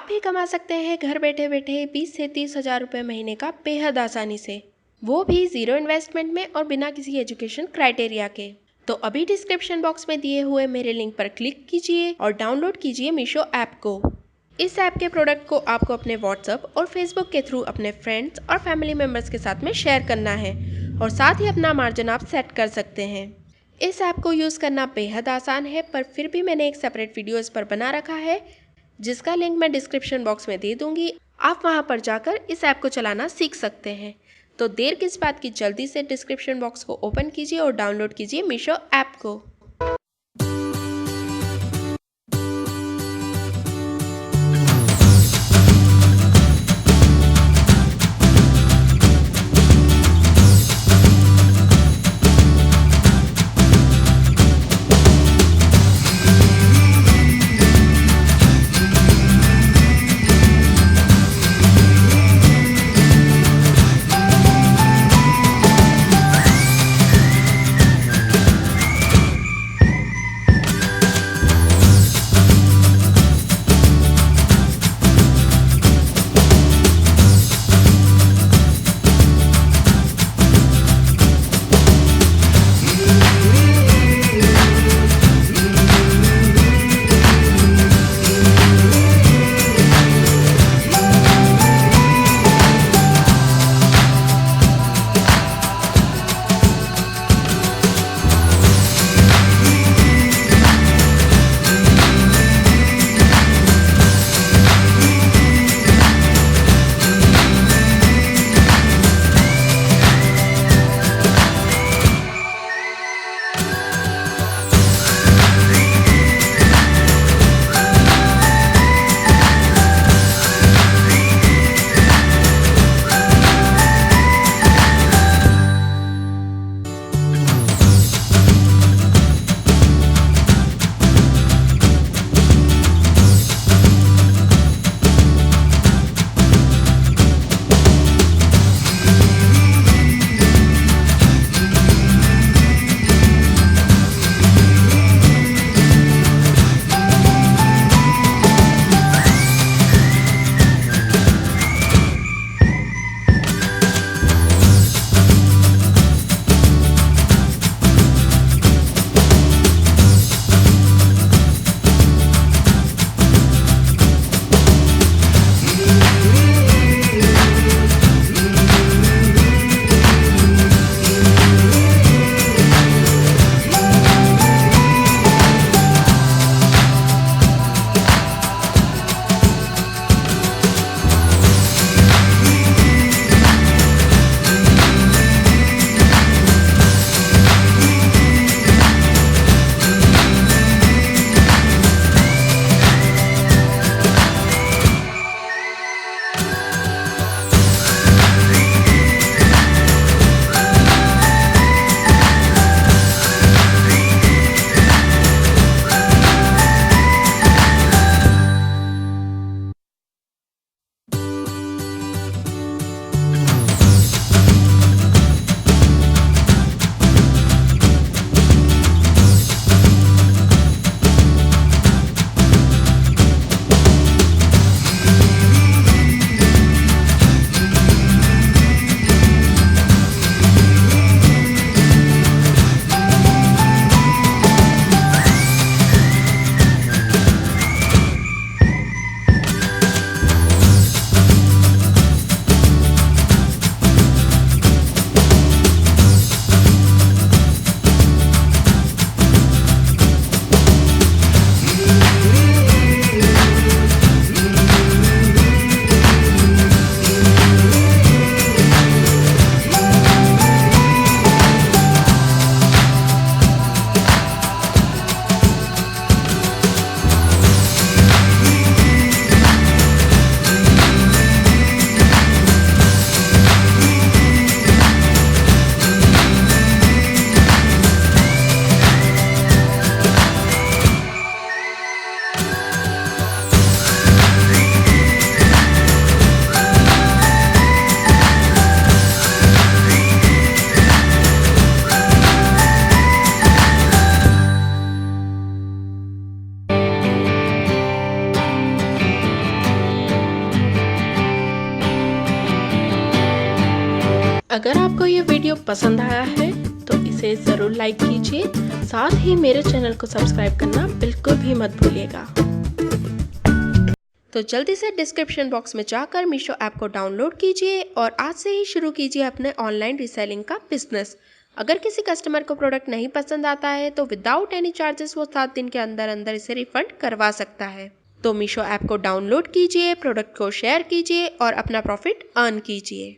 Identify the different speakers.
Speaker 1: आप भी कमा सकते हैं घर बैठे बैठे 20 से 30 हजार रुपये महीने का बेहद आसानी से, वो भी जीरो इन्वेस्टमेंट में और बिना किसी एजुकेशन क्राइटेरिया के। तो अभी डिस्क्रिप्शन बॉक्स में दिए हुए मेरे लिंक पर क्लिक कीजिए और डाउनलोड कीजिए मीशो ऐप को। इस ऐप के प्रोडक्ट को आपको अपने व्हाट्सएप और फेसबुक के थ्रू अपने फ्रेंड्स और फैमिली मेम्बर्स के साथ में शेयर करना है और साथ ही अपना मार्जिन आप सेट कर सकते हैं। इस ऐप को यूज़ करना बेहद आसान है, पर फिर भी मैंने एक सेपरेट वीडियो इस पर बना रखा है जिसका लिंक मैं डिस्क्रिप्शन बॉक्स में दे दूंगी। आप वहां पर जाकर इस ऐप को चलाना सीख सकते हैं। तो देर किस बात की, जल्दी से डिस्क्रिप्शन बॉक्स को ओपन कीजिए और डाउनलोड कीजिए मीशो ऐप को। अगर आपको ये वीडियो पसंद आया है तो इसे ज़रूर लाइक कीजिए, साथ ही मेरे चैनल को सब्सक्राइब करना बिल्कुल भी मत भूलिएगा। तो जल्दी से डिस्क्रिप्शन बॉक्स में जाकर मीशो ऐप को डाउनलोड कीजिए और आज से ही शुरू कीजिए अपने ऑनलाइन रीसेलिंग का बिजनेस। अगर किसी कस्टमर को प्रोडक्ट नहीं पसंद आता है तो विदाउट एनी चार्जेस वो 7 दिन के अंदर अंदर इसे रिफंड करवा सकता है। तो मीशो ऐप को डाउनलोड कीजिए, प्रोडक्ट को शेयर कीजिए और अपना प्रॉफिट अर्न कीजिए।